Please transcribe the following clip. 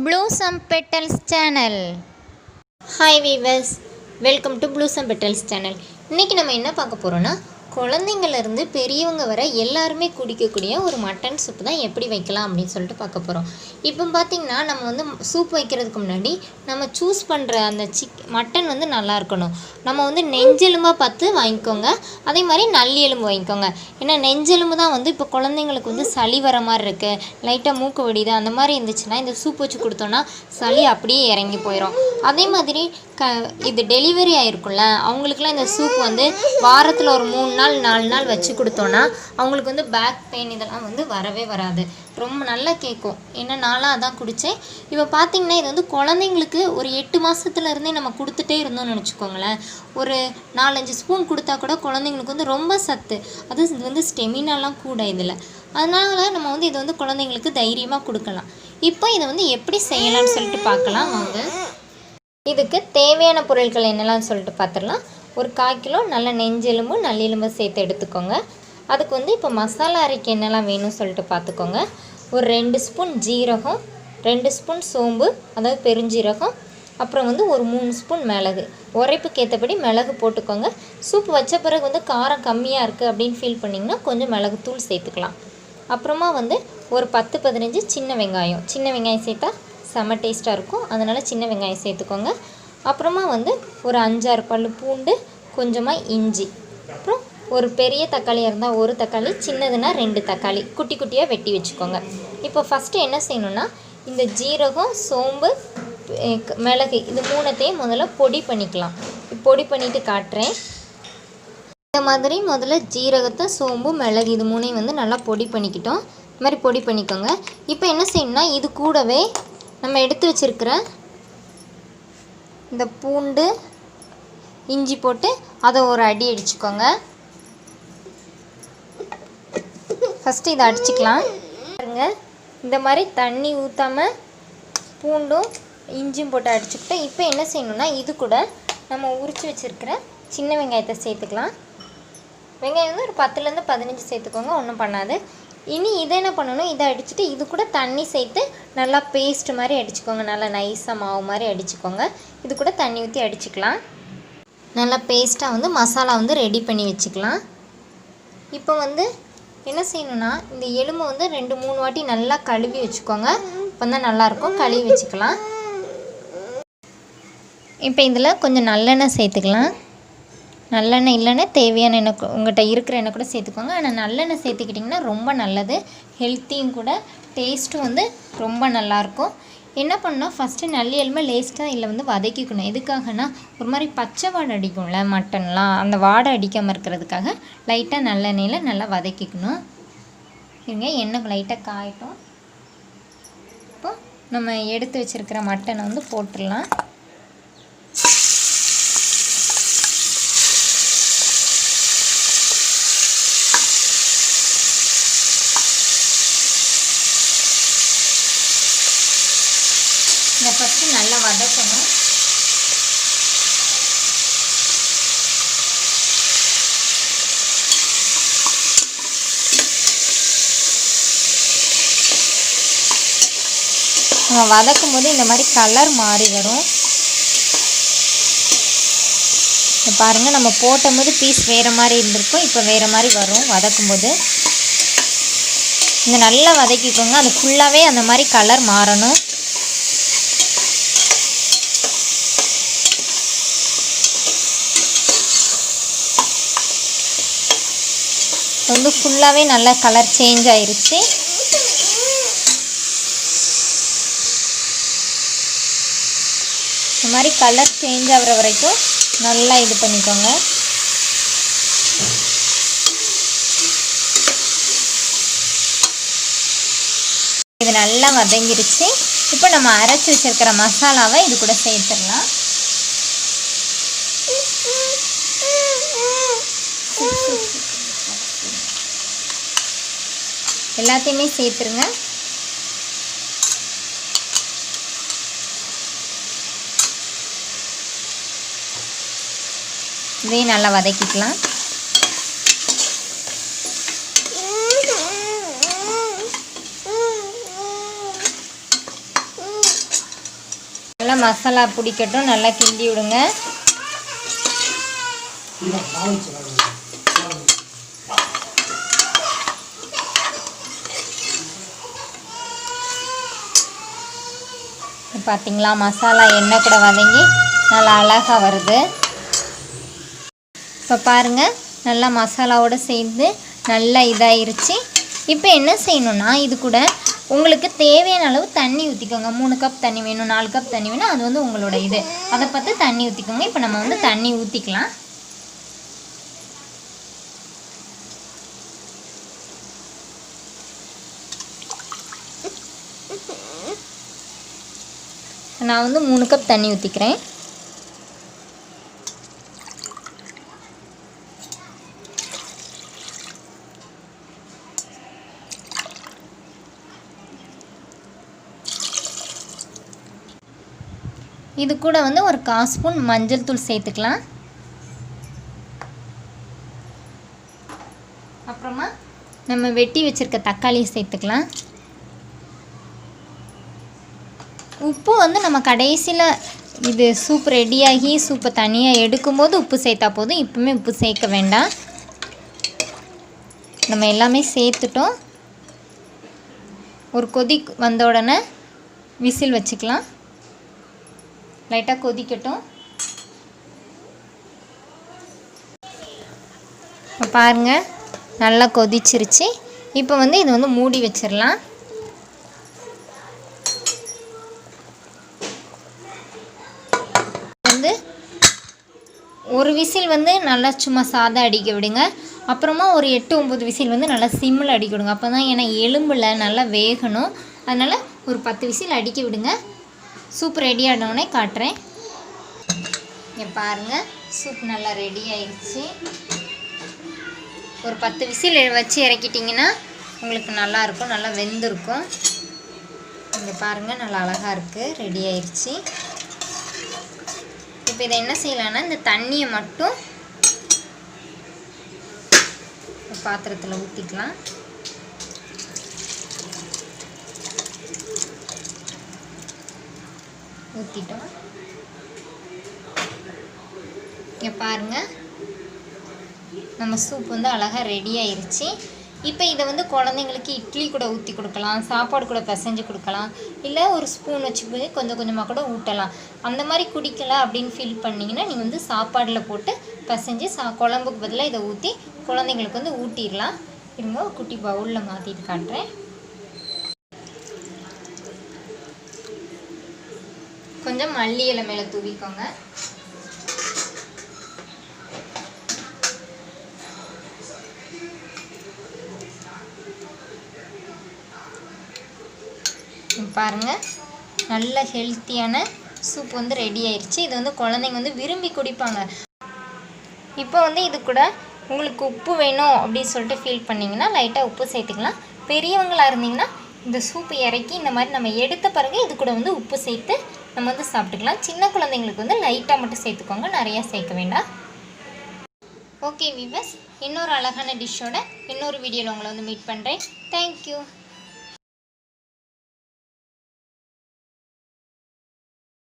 Blossom Petals channel. Hi viewers, welcome to Blossom Petals channel. இன்னைக்கு நம்ம என்ன பார்க்க போறோம்னா குழந்தைங்கள்ல இருந்து பெரியவங்க வரை எல்லாரும் குடிக்கக்கூடிய ஒரு மட்டன் சூப் தான் எப்படி வைக்கலாம் அப்படினு சொல்லிட்டு பார்க்க போறோம். இப்போ பாத்தீங்கன்னா நம்ம வந்து சூப் வைக்கிறதுக்கு முன்னாடி நம்ம சூஸ் பண்ற அந்த மட்டன் வந்து நல்லா இருக்கணும். நம்ம வந்து நெஞ்செலும்பா பார்த்து வாங்கிக்கோங்க. அதே மாதிரி நல்லி எலும்பு வாங்கிக்கோங்க. ஏன்னா நெஞ்செலும்பு தான் வந்து இப்போ குழந்தைங்களுக்கு வந்து சளி வர மாதிரி இருக்கு, லைட்டா மூக்கு வடியுது அந்த மாதிரி இருந்துச்சுன்னா இந்த சூப் வச்சு கொடுத்தோம்னா சளி அப்படியே இறங்கி போயிடும். அதே மாதிரி இது டெலிவரி ஆயிருக்கும்ல அவங்களுக்குலாம் இந்த சூப் வந்து வாரத்தில் ஒரு 3 நாள் 4 நாள் வச்சு கொடுத்தோன்னா அவங்களுக்கு வந்து பேக் பெயின் இதெல்லாம் வந்து வரவே வராது, ரொம்ப நல்லா கேட்கும். ஏன்னா நான்லாம் அதான் குடித்தேன். இப்போ பார்த்தீங்கன்னா இது வந்து குழந்தைங்களுக்கு ஒரு 8 மாதத்துலேருந்தே நம்ம கொடுத்துட்டே இருந்தோம்னு நினச்சிக்கோங்களேன். ஒரு 4-5 ஸ்பூன் கொடுத்தா கூட குழந்தைங்களுக்கு வந்து ரொம்ப சத்து, அது இது வந்து ஸ்டெமினாலாம் கூட இதில். அதனால் நம்ம வந்து இதை வந்து குழந்தைங்களுக்கு தைரியமாக கொடுக்கலாம். இப்போ இதை வந்து எப்படி செய்யலாம்னு சொல்லிட்டு பார்க்கலாம் வாங்க. இதுக்கு தேவையான பொருட்கள் என்னெல்லாம் சொல்லிட்டு பார்த்துடலாம். ஒரு 1/4 கிலோ நல்ல நெஞ்செலும்பு நல்லெலும்பு சேர்த்து எடுத்துக்கோங்க. அதுக்கு வந்து இப்போ மசாலா அரைக்க என்னெல்லாம் வேணும்னு சொல்லிட்டு பார்த்துக்கோங்க. ஒரு 2 ஸ்பூன் ஜீரகம், 2 ஸ்பூன் சோம்பு அதாவது பெருஞ்சீரகம், அப்புறம் வந்து ஒரு 3 ஸ்பூன் மிளகு. உரைப்புக்கு ஏற்றபடி மிளகு போட்டுக்கோங்க. சூப் வச்ச பிறகு வந்து காரம் கம்மியாக இருக்குது அப்படின்னு ஃபீல் பண்ணிங்கன்னா கொஞ்சம் மிளகுத்தூள் சேர்த்துக்கலாம். அப்புறமா வந்து ஒரு 10-15 சின்ன வெங்காயம் சேர்த்தா செம்ம டேஸ்ட்டாக இருக்கும், அதனால் சின்ன வெங்காயம் சேர்த்துக்கோங்க. அப்புறமா வந்து ஒரு 5-6 பல் பூண்டு, கொஞ்சமாக இஞ்சி, அப்புறம் ஒரு பெரிய தக்காளியாக இருந்தால் ஒரு தக்காளி, சின்னதுன்னா 2 தக்காளி குட்டி குட்டியாக வெட்டி வச்சுக்கோங்க. இப்போ ஃபஸ்ட்டு என்ன செய்யணுன்னா இந்த ஜீரகம், சோம்பு, மிளகு இது 3த்தையும் முதல்ல பொடி பண்ணிக்கலாம். பொடி பண்ணிவிட்டு காட்டுறேன். இந்த மாதிரி முதல்ல ஜீரகத்தை, சோம்பு, மிளகு இது 3ஐயும் வந்து நல்லா பொடி பண்ணிக்கிட்டோம். இது மாதிரி பொடி பண்ணிக்கோங்க. இப்போ என்ன செய்யணும்னா இது கூடவே நம்ம எடுத்து வச்சுருக்கிற இந்த பூண்டு, இஞ்சி போட்டு அதை ஒரு அடி அடிச்சுக்கோங்க. ஃபஸ்ட்டு இதை அடிச்சுக்கலாம் பாருங்க. இந்த மாதிரி தண்ணி ஊற்றாமல் பூண்டும் இஞ்சியும் போட்டு அடிச்சுக்கிட்டோம். இப்போ என்ன செய்யணும்னா இது கூட நம்ம உரித்து வச்சுருக்கிற சின்ன வெங்காயத்தை சேர்த்துக்கலாம். வெங்காயம் வந்து ஒரு 10-15 சேர்த்துக்கோங்க, ஒன்றும் பண்ணாது. இனி இதை என்ன பண்ணணும், இதை அடிச்சுட்டு இது கூட தண்ணி சேர்த்து நல்லா பேஸ்ட் மாதிரி அடிச்சுக்கோங்க. நல்லா நைஸாக மாவு மாதிரி அடிச்சுக்கோங்க. இது கூட தண்ணி ஊற்றி அடிச்சுக்கலாம். நல்லா பேஸ்ட்டாக வந்து மசாலா வந்து ரெடி பண்ணி வச்சுக்கலாம். இப்போ வந்து என்ன செய்யணுன்னா இந்த எலும்பை வந்து 2-3 வாட்டி நல்லா கழுவி வச்சுக்கோங்க. அப்போ தான் நல்லாயிருக்கும். கழுவி வச்சுக்கலாம். இப்போ இதில் கொஞ்சம் நல்லெண்ணெய் சேர்த்துக்கலாம். நல்லெண்ணெய் இல்லைன்னா தேவையான எண்ணெய் உங்கள்கிட்ட இருக்கிற எண்ணெய் கூட சேர்த்துக்கோங்க. ஆனால் நல்லெண்ணெய் சேர்த்துக்கிட்டிங்கன்னா ரொம்ப நல்லது, ஹெல்த்தியும் கூட, டேஸ்ட்டும் வந்து ரொம்ப நல்லாயிருக்கும். என்ன பண்ணால் ஃபஸ்ட்டு நல்லி எலும்பை லேஸ்ட்டாக இதில் வந்து வதக்கிக்கணும். எதுக்காகனா ஒரு மாதிரி பச்சை வாடை அடிக்கும்ல மட்டன்லாம், அந்த வாடை அடிக்காமல் இருக்கிறதுக்காக லைட்டாக நல்லெண்ணெயில் நல்லா வதக்கிக்கணும். இருங்க, எண்ணெய் லைட்டாக காயட்டும். இப்போ நம்ம எடுத்து வச்சுருக்கிற மட்டனை வந்து போட்டுடலாம். இதை ஃபஸ்ட்டு நல்லா வதக்கணும். நம்ம வதக்கும் போது இந்த மாதிரி கலர் மாறி வரும். பாருங்கள், நம்ம போட்டும்போது பீஸ் வேறு மாதிரி இருந்திருக்கும், இப்போ வேறு மாதிரி வரும் வதக்கும்போது. இந்த நல்லா வதக்கிக்கோங்க. அது ஃபுல்லாகவே அந்த மாதிரி கலர் மாறணும். வந்து ஃபுல்லாகவே நல்லா கலர் சேஞ்ச் ஆயிருச்சு. இந்த மாதிரி கலர் சேஞ்ச் ஆகிற வரைக்கும் நல்லா இது பண்ணிக்கோங்க. இது நல்லா வதங்கிருச்சு. இப்போ நம்ம அரைச்சி வச்சிருக்கிற மசாலாவை இது கூட சேர்த்துடலாம். எல்லாத்தையுமே சேர்த்துருங்க. இதையும் நல்லா வதக்கிக்கலாம். நல்லா மசாலா பிடிக்கட்டும், நல்லா கிண்டி விடுங்க. பார்த்தீங்களா, மசாலா எண்ணெய் கூட வதங்கி நல்லா அழகாக வருது. இப்போ பாருங்கள், நல்லா மசாலாவோடு சேர்ந்து நல்லா இதாகிருச்சு. இப்போ என்ன செய்யணுன்னா, இது கூட உங்களுக்கு தேவையான அளவு தண்ணி ஊற்றிக்கோங்க. 3 கப் தண்ணி வேணும், 4 கப் தண்ணி வேணும், அது வந்து உங்களோட இது. அதை பார்த்து தண்ணி ஊற்றிக்கோங்க. இப்போ நம்ம வந்து தண்ணி ஊற்றிக்கலாம். நான் வந்து 3 கப் தண்ணி ஊற்றிக்கிறேன். இது கூட வந்து ஒரு 1/4 ஸ்பூன் மஞ்சள் தூள் சேர்த்துக்கலாம். அப்புறமா நம்ம வெட்டி வச்சுருக்க தக்காளியை சேர்த்துக்கலாம். உப்பு வந்து நம்ம கடைசியில் இது சூப் ரெடியாகி சூப்பை தனியாக எடுக்கும்போது உப்பு சேர்த்தா போதும். இப்போவுமே உப்பு சேர்க்க வேண்டாம். நம்ம எல்லாமே சேர்த்துட்டோம். ஒரு கொதி வந்த உடனே விசில் வச்சுக்கலாம். லைட்டாக கொதிக்கட்டும். பாருங்கள், நல்லா கொதிச்சிருச்சு. இப்போ வந்து இது வந்து மூடி வச்சிடலாம். வந்து ஒரு விசில் வந்து நல்லா சும்மா சாதா அடிக்க விடுங்க. அப்புறமா ஒரு 8-9 விசில் வந்து நல்லா சிம்மில் அடிக்க விடுங்க. அப்போ தான், ஏன்னா எலும்பில் நல்லா வேகணும். அதனால் ஒரு 10 விசில் அடிக்க விடுங்க. சூப் ரெடி ஆனோடனே காட்டுறேன். இங்கே பாருங்கள், சூப் நல்லா ரெடி ஆயிடுச்சு. ஒரு 10 விசில் வச்சு இறக்கிட்டிங்கன்னா உங்களுக்கு நல்லாயிருக்கும், நல்லா வெந்திருக்கும். இங்கே பாருங்கள், நல்லா அழகாக இருக்குது, ரெடி ஆயிடுச்சு. இப்போ இதை என்ன செய்யலான்னா, இந்த தண்ணியை மட்டும் பாத்திரத்தில் ஊற்றிக்கலாம். ஊற்றிட்டோம். இங்கே பாருங்கள், நம்ம சூப் வந்து அழகாக ரெடி ஆயிடுச்சு. இப்போ இதை வந்து குழந்தைங்களுக்கு இட்லி கூட ஊற்றி கொடுக்கலாம், சாப்பாடு கூட பிசைஞ்சு கொடுக்கலாம், இல்லை ஒரு ஸ்பூன் வச்சு போய் கொஞ்சம் கொஞ்சமாக கூட ஊட்டலாம். அந்த மாதிரி குடிக்கலாம் அப்படின்னு ஃபீல் பண்ணிங்கன்னா நீங்கள் வந்து சாப்பாடில் போட்டு பிசைஞ்சு குழம்புக்கு பதிலாக இதை ஊற்றி குழந்தைங்களுக்கு வந்து ஊட்டிடலாம். இருங்க, ஒரு குட்டி பவுலில் மாற்றிட்டு காட்டுறேன். கொஞ்சம் மல்லி இலை மேலே தூவிக்கோங்க. பாருங்கள், நல்ல ஹெல்த்தியான சூப் வந்து ரெடி ஆயிடுச்சு. இது வந்து குழந்தைங்க வந்து விரும்பி குடிப்பாங்க. இப்போ வந்து இது கூட உங்களுக்கு உப்பு வேணும் அப்படின்னு சொல்லிட்டு ஃபீல் பண்ணிங்கன்னா லைட்டாக உப்பு சேர்த்துக்கலாம். பெரியவங்களாக இருந்தீங்கன்னா இந்த சூப்பு இறக்கி இந்த மாதிரி நம்ம எடுத்த பிறகு இது கூட வந்து உப்பு சேர்த்து நம்ம வந்து சாப்பிட்டுக்கலாம். சின்ன குழந்தைங்களுக்கு வந்து லைட்டாக மட்டும் சேர்த்துக்கோங்க, நிறையா சேர்க்க வேண்டாம். ஓகே வீவர்ஸ், இன்னொரு அழகான டிஷ்ஷோட இன்னொரு வீடியோவில் உங்களை வந்து மீட் பண்ணுறேன். தேங்க்யூ.